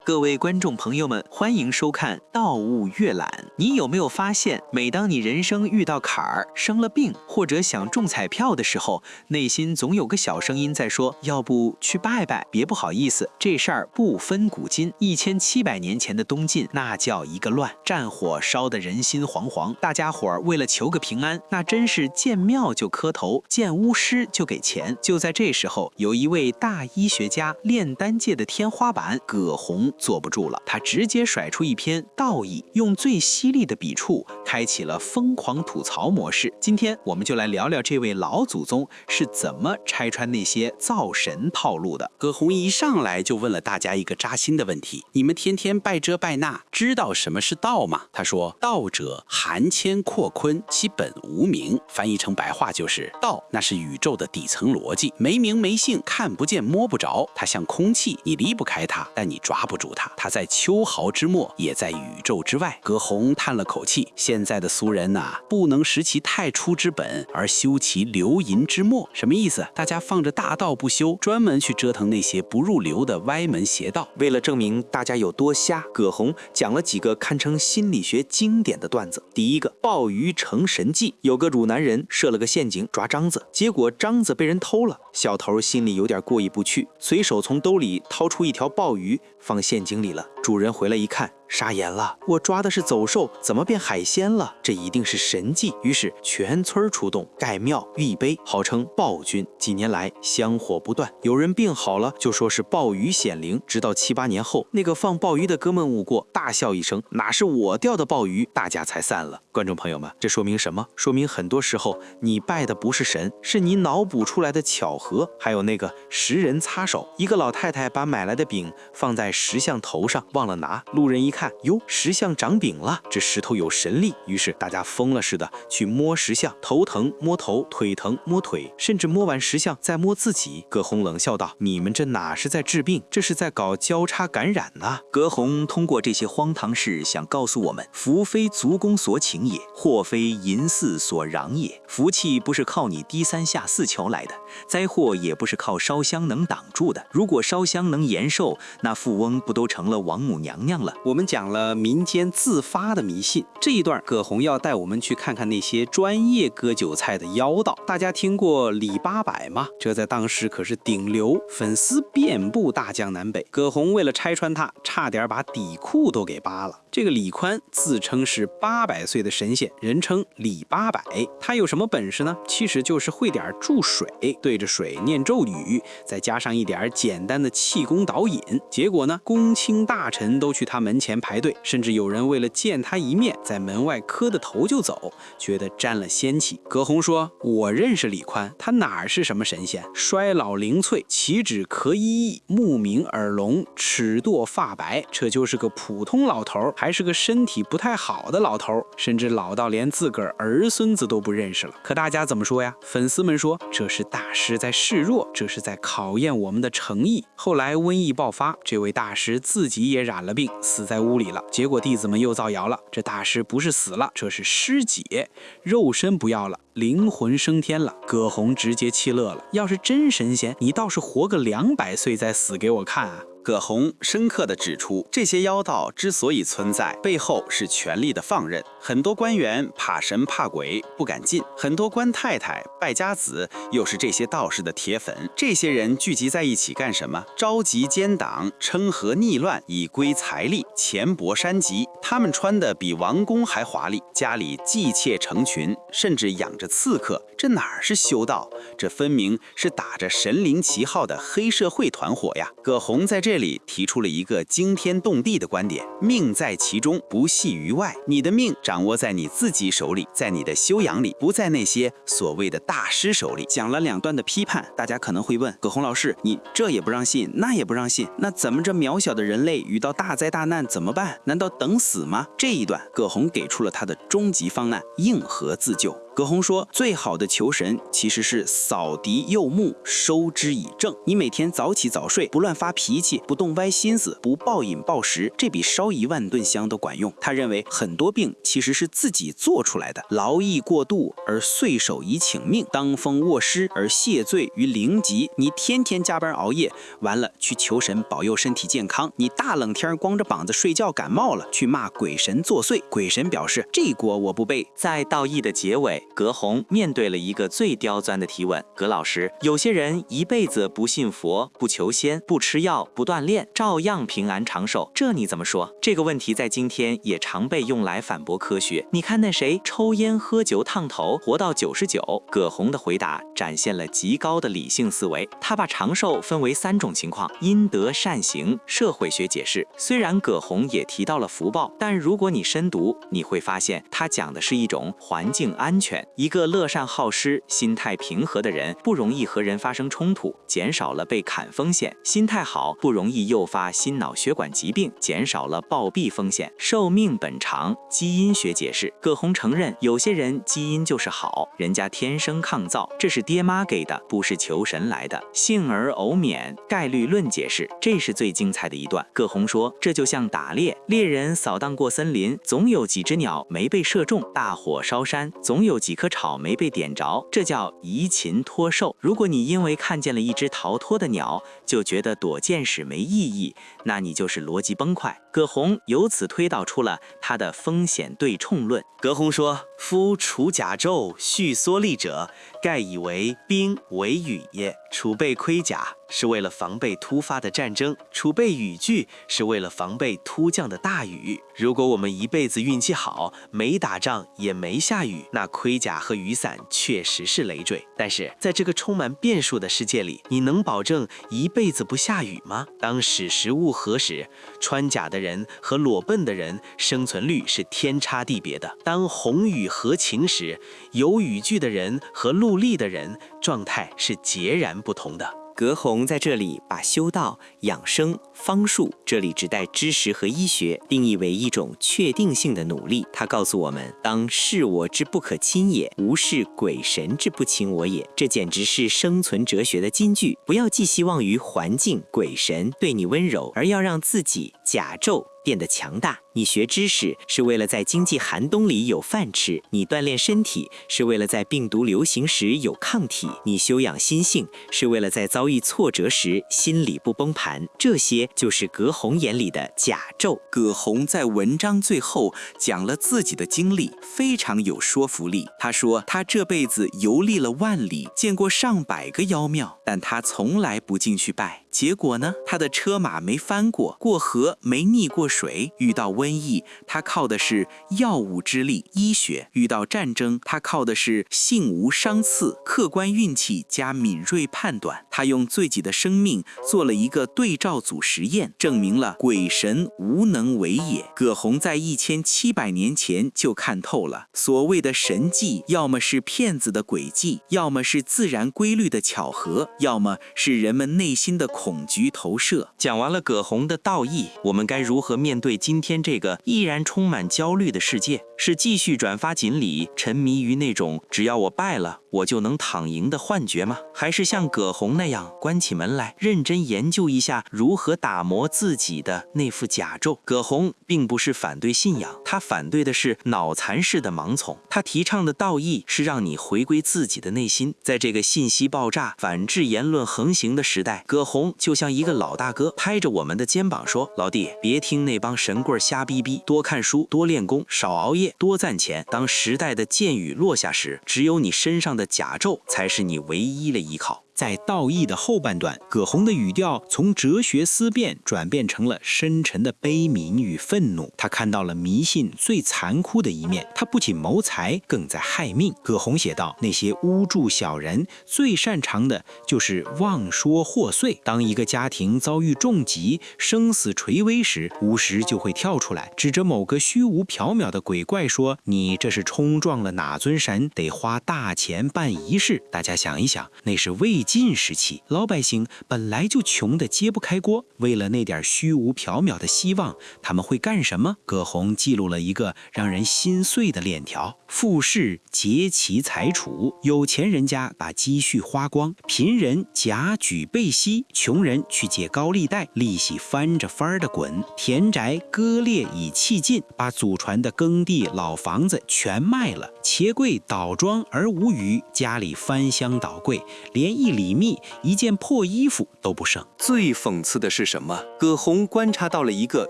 各位观众朋友们，欢迎收看《道物阅览》。你有没有发现，每当你人生遇到坎儿、生了病，或者想中彩票的时候，内心总有个小声音在说：要不去拜拜？别不好意思，这事儿不分古今。1700年前的东晋，那叫一个乱，战火烧得人心惶惶，大家伙儿为了求个平安，那真是见庙就磕头，见巫师就给钱。就在这时候，有一位大医学家，炼丹界的天花板葛洪坐不住了，他直接甩出一篇道义，用最犀利的笔触开启了疯狂吐槽模式。今天我们就来聊聊这位老祖宗是怎么拆穿那些造神套路的。葛洪一上来就问了大家一个扎心的问题：你们天天拜这拜那，知道什么是道吗？他说：道者，含谦阔坤，其本无名。翻译成白话就是：道那是宇宙的底层逻辑，没名没姓，看不见摸不着，它像空气，你离不开它，但你抓不住它。它在秋毫之末，也在宇宙之外。葛洪叹了口气：现在的俗人呐，不能识其太初之本，而修其流淫之末。什么意思？大家放着大道不修，专门去折腾那些不入流的歪门邪道。为了证明大家有多瞎，葛洪讲了几个堪称心理学经典的段子。第一个，鲍鱼成神计。有个汝南人设了个陷阱抓獐子，结果獐子被人偷了，小头心里有点过意不去，随手从兜里掏出一条鲍鱼放陷阱里了。主人回来一看，傻眼了，我抓的是走兽，怎么变海鲜了？这一定是神计。于是全村出动，盖庙立碑，号称鲍军。几年来香火不断，有人病好了就说是鲍鱼显灵。直到7、8年后，那个放鲍鱼的哥们悟过，大笑一声：哪是我钓的鲍鱼？大家才散了。观众朋友们，这说明什么？说明很多时候你拜的不是神，是你脑补出来的巧合。还有那个食人擦手，一个老太太把买来的饼放在石像头上，忘了拿，路人一看，哟，石像长饼了，这石头有神力。于是大家疯了似的去摸石像，头疼摸头，腿疼摸腿，甚至摸完石像再摸自己。葛洪冷笑道：你们这哪是在治病，这是在搞交叉感染呢。葛洪通过这些荒唐事想告诉我们，福非足弓所请也，祸非银寺所攘也。福气不是靠你低三下四瞧来的，灾祸也不是靠烧香能挡住的。如果烧香能延寿，那富翁不都成了王母娘娘了？我们讲了民间自发的迷信，这一段葛洪要带我们去看看那些专业割韭菜的妖道。大家听过李八百吗？这在当时可是顶流，粉丝遍布大江南北。葛洪为了拆穿他，差点把底裤都给扒了。这个李宽自称是800岁的神仙，人称李八百。他有什么本事呢？其实就是会点注水，对着水念咒语，再加上一点简单的气功导引。结果呢，公卿大臣都去他门前排队，甚至有人为了见他一面，在门外磕的头就走，觉得沾了仙气。葛洪说：我认识李宽，他哪是什么神仙？衰老灵翠，岂止咳一亿，目明耳聋，齿堕发白，这就是个普通老头，还是个身体不太好的老头，甚至老到连自个儿儿孙子都不认识了。可大家怎么说呀？粉丝们说这是大师在示弱，这是在考验我们的诚意。后来瘟疫爆发，这位大师自己也染了病，死在屋里了。结果弟子们又造谣了，这大师不是死了，这是尸解，肉身不要了，灵魂升天了。葛洪直接气乐了，要是真神仙，你倒是活个200岁再死给我看啊！葛洪深刻地指出，这些妖道之所以存在，背后是权力的放任。很多官员怕神怕鬼，不敢进；很多官太太、败家子又是这些道士的铁粉。这些人聚集在一起干什么？召集奸党，称和逆乱，以归财力，钱帛山籍。他们穿的比王公还华丽，家里妓妾成群，甚至养着刺客。这哪是修道？这分明是打着神灵旗号的黑社会团伙呀！葛洪在这里提出了一个惊天动地的观点：命在其中，不系于外。你的命掌握在你自己手里，在你的修养里，不在那些所谓的大师手里。讲了2段的批判，大家可能会问：葛洪老师，你这也不让信，那也不让信，那咱们这渺小的人类遇到大灾大难怎么办？难道等死吗？这一段葛洪给出了他的终极方案：硬核自救。葛洪说，最好的求神其实是扫敌右目，收之以正。你每天早起早睡，不乱发脾气，不动歪心思，不暴饮暴食，这比烧1万吨香都管用。他认为很多病其实是自己做出来的，劳役过度而岁首以请命，当风卧尸而谢罪于灵疾。你天天加班熬夜，完了去求神保佑身体健康。你大冷天光着膀子睡觉感冒了，去骂鬼神作祟，鬼神表示这锅我不背。在道义的结尾，葛洪面对了一个最刁钻的提问：葛老师，有些人一辈子不信佛、不求仙、不吃药、不锻炼，照样平安长寿，这你怎么说？这个问题在今天也常被用来反驳科学。你看那谁抽烟喝酒烫头，活到99。葛洪的回答展现了极高的理性思维，他把长寿分为3种情况：阴德、善行、社会学解释。虽然葛洪也提到了福报，但如果你深读，你会发现他讲的是一种环境安全。一个乐善好施、心态平和的人，不容易和人发生冲突，减少了被砍风险；心态好，不容易诱发心脑血管疾病，减少了暴毙风险。寿命本长，基因学解释。葛洪承认，有些人基因就是好，人家天生抗造，这是爹妈给的，不是求神来的。幸而偶免，概率论解释，这是最精彩的一段。葛洪说，这就像打猎，猎人扫荡过森林，总有几只鸟没被射中；大火烧山，总有几棵草没被点着，这叫移禽脱寿。如果你因为看见了一只逃脱的鸟，就觉得躲箭矢没意义，那你就是逻辑崩坏。葛洪由此推导出了他的风险对冲论。葛洪说：“夫除甲胄，蓄缩力者，盖以为兵为雨也。储备盔甲是为了防备突发的战争，储备雨具是为了防备突降的大雨。如果我们一辈子运气好，没打仗也没下雨，那盔甲和雨伞确实是累赘。但是在这个充满变数的世界里，你能保证一辈子不下雨吗？当识时务合时，穿甲的人和裸奔的人生存率是天差地别的。当红雨合晴时，有雨具的人和陆力的人状态是截然不同的。”葛洪在这里把修道、养生、方术，这里指代知识和医学，定义为一种确定性的努力。他告诉我们，当视我之不可侵也，无视鬼神之不侵我也。这简直是生存哲学的金句。不要寄希望于环境、鬼神对你温柔，而要让自己甲胄变得强大。你学知识是为了在经济寒冬里有饭吃，你锻炼身体是为了在病毒流行时有抗体，你修养心性是为了在遭遇挫折时心里不崩盘。这些就是葛洪眼里的甲胄。葛洪在文章最后讲了自己的经历，非常有说服力。他说，他这辈子游历了万里，见过上百个妖庙，但他从来不进去拜。结果呢，他的车马没翻过，过河没溺过水，遇到瘟疫，他靠的是药物之力，医学；遇到战争，他靠的是幸无伤刺，客观运气加敏锐判断。他用自己的生命做了一个对照组实验，证明了鬼神无能为也。葛洪在1700年前就看透了，所谓的神迹，要么是骗子的诡计，要么是自然规律的巧合，要么是人们内心的恐惧投射。讲完了葛洪的道义，我们该如何面对今天这个依然充满焦虑的世界？是继续转发锦鲤，沉迷于那种只要我败了我就能躺赢的幻觉吗？还是像葛洪那样关起门来认真研究一下如何打磨自己的那副甲胄？葛洪并不是反对信仰，他反对的是脑残式的盲从。他提倡的道义是让你回归自己的内心。在这个信息爆炸、反制言论横行的时代，葛洪就像一个老大哥，拍着我们的肩膀说：“老弟，别听那帮神棍瞎逼逼，多看书，多练功，少熬夜，多赚钱。当时代的箭雨落下时，只有你身上的甲胄才是你唯一的依靠。”在道义的后半段，葛洪的语调从哲学思辨转变成了深沉的悲悯与愤怒。他看到了迷信最残酷的一面，他不仅谋财，更在害命。葛洪写道：那些巫祝小人最擅长的就是妄说祸祟。当一个家庭遭遇重疾、生死垂危时，巫师就会跳出来，指着某个虚无缥缈的鬼怪说：“你这是冲撞了哪尊神，得花大钱办仪式。”大家想一想，那是未晋时期，老百姓本来就穷得揭不开锅，为了那点虚无缥缈的希望，他们会干什么？葛洪记录了一个让人心碎的链条：富士竭其财储，有钱人家把积蓄花光，贫人甲举被息，穷人去借高利贷，利息翻着番的滚，田宅割裂以弃尽，把祖传的耕地老房子全卖了，且贵倒庄而无余，家里翻箱倒柜，连一粒米、一件破衣服都不剩。最讽刺的是什么？葛洪观察到了一个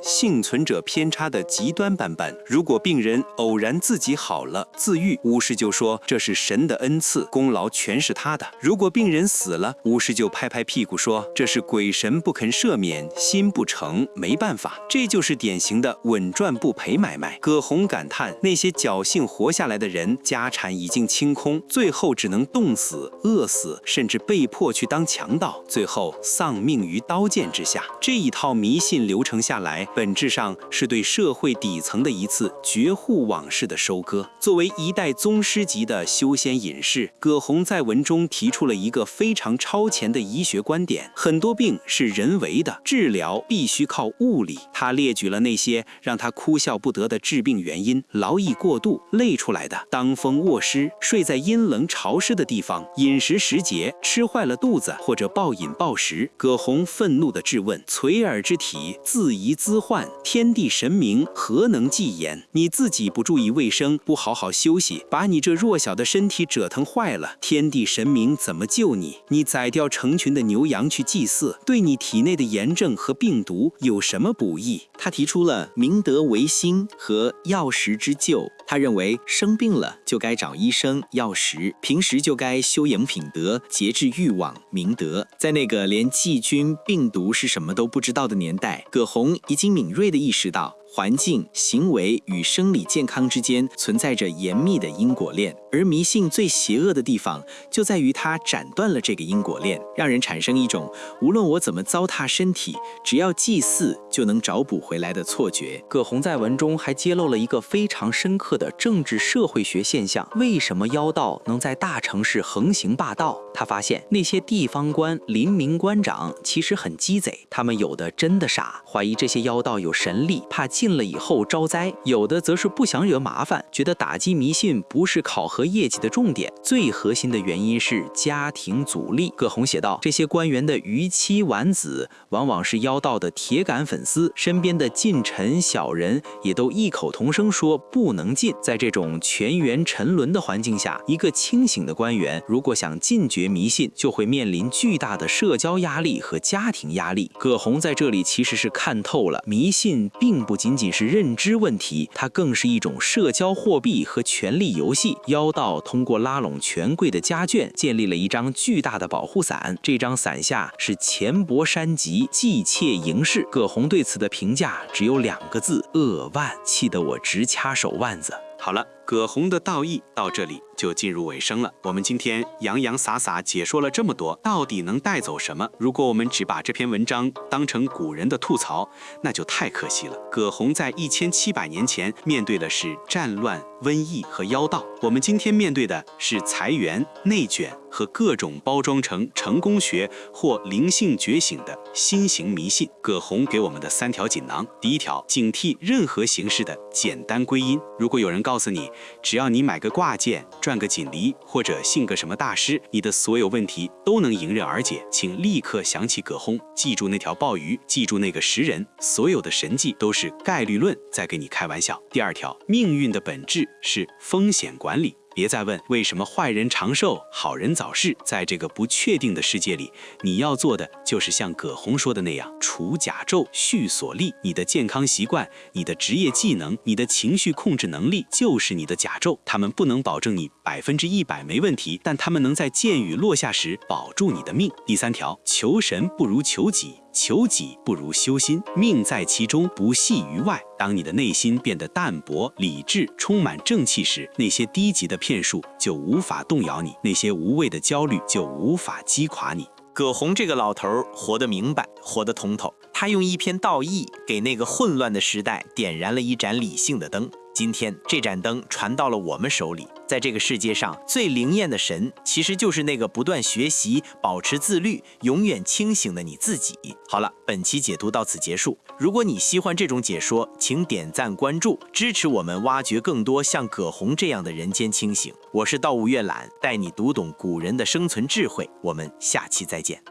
幸存者偏差的极端版本。如果病人偶然自己好了，自愈，巫师就说这是神的恩赐，功劳全是他的；如果病人死了，巫师就拍拍屁股说这是鬼神不肯赦免，心不诚，没办法。这就是典型的稳赚不赔买卖。葛洪感叹，那些侥幸活下来的人，家产已经清空，最后只能冻死、饿死，甚至被迫去当强盗，最后丧命于刀剑之下。这一套迷信流程下来，本质上是对社会底层的一次绝户往事的收割。作为一代宗师级的修仙隐士，葛洪在文中提出了一个非常超前的医学观点：很多病是人为的，治疗必须靠物理。他列举了那些让他哭笑不得的治病原因：劳役过度累出来的，当风卧尸，睡在阴冷潮湿的地方，饮食时节，吃坏了肚子，或者暴饮暴食。葛洪愤怒地质问：垂耳之体，自疑自患，天地神明何能济焉？你自己不注意卫生，不好好休息，把你这弱小的身体折腾坏了，天地神明怎么救你？你宰掉成群的牛羊去祭祀，对你体内的炎症和病毒有什么补益？他提出了明德维新和药食之救。他认为生病了就该找医生药食，平时就该修养品德，节制欲望，明德。在那个连细菌、病毒是什么都不知道的年代，葛洪已经敏锐地意识到环境、行为与生理健康之间存在着严密的因果链，而迷信最邪恶的地方就在于它斩断了这个因果链，让人产生一种无论我怎么糟蹋身体，只要祭祀就能找补回来的错觉。葛洪在文中还揭露了一个非常深刻的政治社会学现象：为什么妖道能在大城市横行霸道？他发现那些地方官、临民官长其实很鸡贼，他们有的真的傻，怀疑这些妖道有神力，怕进了以后招灾；有的则是不想惹麻烦，觉得打击迷信不是考核业绩的重点。最核心的原因是家庭阻力。葛洪写道，这些官员的余妻晚子往往是妖道的铁杆粉丝，身边的近臣小人也都异口同声说不能进。在这种全员沉沦的环境下，一个清醒的官员如果想禁绝迷信，就会面临巨大的社交压力和家庭压力。葛洪在这里其实是看透了，迷信并不仅仅是认知问题，它更是一种社交货币和权力游戏。妖道通过拉拢权贵的家眷，建立了一张巨大的保护伞，这张伞下是钱帛山集，姬妾营市。葛洪对此的评价只有2个字：扼腕，气得我直掐手腕子。好了，葛洪的道义到这里就进入尾声了。我们今天洋洋洒洒解说了这么多，到底能带走什么？如果我们只把这篇文章当成古人的吐槽，那就太可惜了。葛洪在1700年前面对的是战乱、瘟疫和妖道，我们今天面对的是财源、内卷和各种包装成成功学或灵性觉醒的新型迷信。葛洪给我们的3条锦囊：第1条，警惕任何形式的简单归因。如果有人告诉你，只要你买个挂件、转个锦鲤或者信个什么大师，你的所有问题都能迎刃而解，请立刻想起葛洪，记住那条鲍鱼，记住那个食人，所有的神迹都是概率论在给你开玩笑。第2条，命运的本质是风险管理。别再问为什么坏人长寿，好人早逝。在这个不确定的世界里，你要做的就是像葛洪说的那样，除甲胄，蓄所利。你的健康习惯、你的职业技能、你的情绪控制能力，就是你的甲胄。他们不能保证你100%没问题，但他们能在箭雨落下时保住你的命。第3条，求神不如求己，求己不如修心，命在其中，不系于外。当你的内心变得淡泊、理智、充满正气时，那些低级的骗术就无法动摇你，那些无谓的焦虑就无法击垮你。葛洪这个老头活得明白，活得通透。他用一篇道义给那个混乱的时代点燃了一盏理性的灯。今天这盏灯传到了我们手里，在这个世界上最灵验的神，其实就是那个不断学习、保持自律、永远清醒的你自己。好了，本期解读到此结束。如果你喜欢这种解说，请点赞关注，支持我们挖掘更多像葛洪这样的人间清醒。我是道悟阅览，带你读懂古人的生存智慧。我们下期再见。